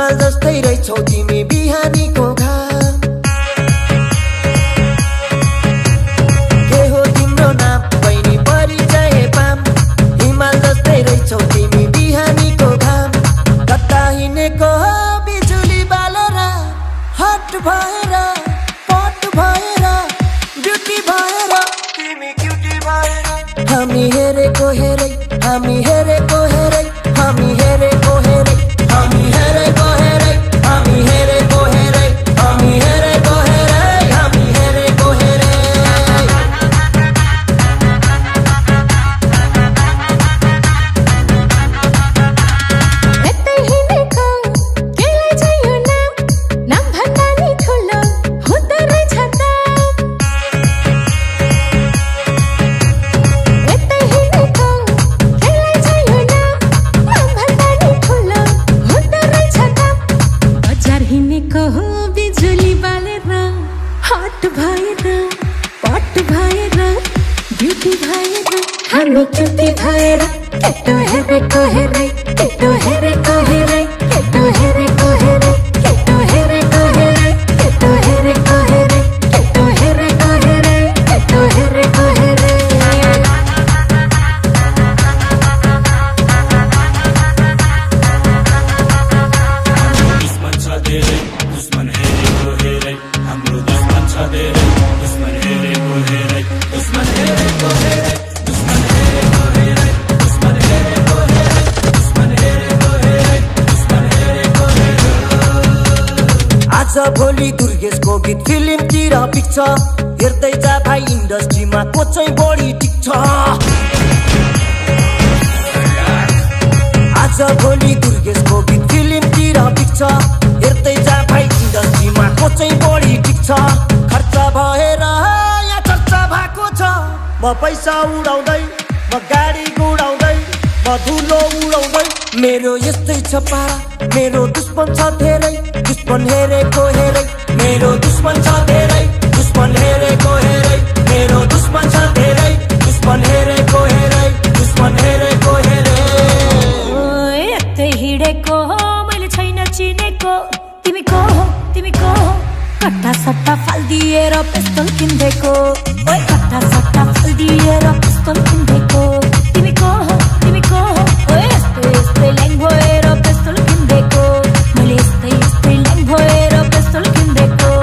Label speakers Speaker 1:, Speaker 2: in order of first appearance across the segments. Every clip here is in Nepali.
Speaker 1: हिमाल जस्तै रहेछौ तिमी बिहानीको घाम के हो तिम्रो नाम बहिनी परिचय पाम हिमाल जस्तै रहेछौ तिमी बिहानीको घाम कता हिँडेको हो बिजुली बालेर हट भएर पट भएर ब्युटी भएर तिमी क्युटी भएर हामी हेरेको हेरै हामी हेरेको हेरै हामी हेरेको हेरै हामी हेरेको हेरै हामी हेरेको हेरै हामी हेरेको हेरै हामी हेरेको हेरै
Speaker 2: यतै हिँडेको केलाई चाहिँ यो नाम नाम भन्दा नि ठुलो हुँदो रहेछ त यतै हिँडेको केलाई चाहिँ यो नाम नाम भन्दा नि ठुलो हुँदो रहेछ त बजार हिँडेको हो बिजुली बालेर हट भएर पट भएर ब्युटी भएर हामी क्युटी भएर केटो हेरेको हेरै केटो हेरेको हेरै केटो हेरेको हेरै केटो हेरेको हेरै केटो हेरेको हेरै केटो हेरेको हेरै केटो हेरेको हेरै
Speaker 3: दुश्मन छ धेरै दुश्मन हेरेको हेरै हाम्रो दुश्मन छ धेरै दुश्मन हेरेको हेरै दुश्मन हेरेको हेरै दुश्मन हेरेको हेरै दुश्मन हेरेको हेरै दुश्मन हेरेको हेरै दुश्मन हेरेको हेरै
Speaker 1: आज भोलि दुर्गेशको गीत फिल्मतिर पिक्छ हेर्दै जा भाइ इन्डस्ट्रीमा को चाहिँ बढी टिक्छ आज भोलि दुर्गेशको गीत फिल्मतिर पिक्छ हेर्दै जा भाइ इन्डस्ट्रीमा को चाहिँ बढी टिक्छ खर्च भएर यहाँ चर्चा भएको छ म पैसा उडाउँदै म गाडी गुडाउँदै म धुलो उडाउँदै मेरो यस्तै छ पारा मेरो दुश्मन छ धेरै दुश्मन हेरेको हेरै मेरो दुश्मन छ धेरै दुश्मन हेरेको हेरै मेरो दुश्मन छ धेरै दुश्मन हेरेको हेरै दुश्मन हेरेको हेरै
Speaker 2: यतै हिँडेको हो मैले छैन चिनेको तिमी को हो कट्टा सट्टा फालिदिएर पिस्तल किन्देको ओए कट्टा सट्टा फालिदिएर पिस्तल किन्देको तिमी को हो ओए यस्तै ल्याङ भएर पिस्तल किन्देको मैले यस्तै ल्याङ भएर पिस्तल किन्देको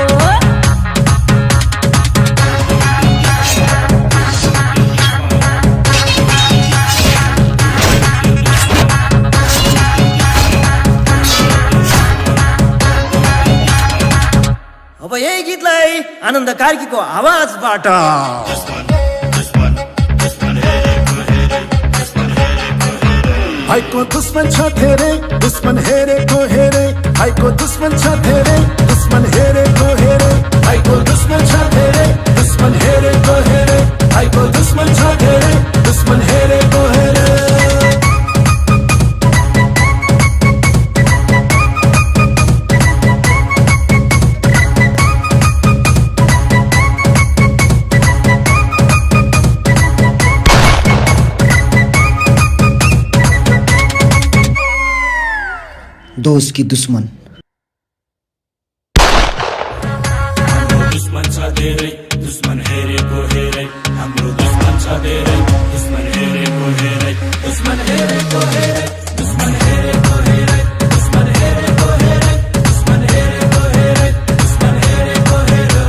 Speaker 1: अब यही गीतलाई आनन्द कार्कीको आवाजबाट
Speaker 4: भाइको दुश्मन छ धेरै दुश्मन हेरेको हेरै भाइको दुश्मन छ धेरै दुश्मन हेरेको हेरै भाइको दुश्मन छ धेरै दुश्मन हेरेको हेरै भाइको दुश्मन छ धेरै दुश्मन हेरेको हेरै
Speaker 5: दोस्त की दुश्मन
Speaker 3: दुश्मन छ धेरै दुश्मन हेरेको हेरै हाम्रो दुश्मन छ धेरै दुश्मन हेरेको हेरै दुश्मन हेरेको हेरै दुश्मन हेरेको हेरै दुश्मन हेरेको हेरै दुश्मन हेरेको हेरै दुश्मन हेरेको हेरै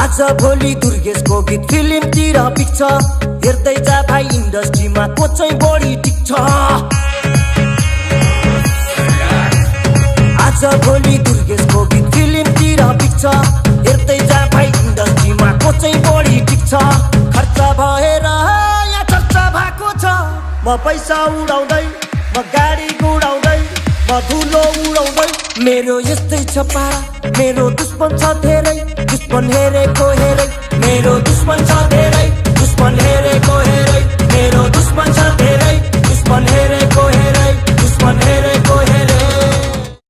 Speaker 1: आज भोलि दुर्गेशको गीत फिल्मतिर पिक्छ हेर्दै जा भाइ इन्डस्ट्रीमा को चाहिँ बढी टिक्छ आज भोलि दुर्गेशको गीत फिल्मतिर पिक्छ हेर्दै जा भाइ इन्डस्ट्रीमा को चाहिँ बढी टिक्छ खर्च भएर यहाँ चर्चा भएको छ म पैसा उडाउँदै म गाडी गुडाउँदै म धुलो उडाउँदै मेरो यस्तै छ पारा मेरो दुश्मन छ धेरै दुश्मन हेरेको हेरै मेरो दुश्मन छ धेरै दुश्मन हेरेको हेरै मेरो दुश्मन छ धेरै दुश्मन हेरेको हेरै दुश्मन हेरेको हेरै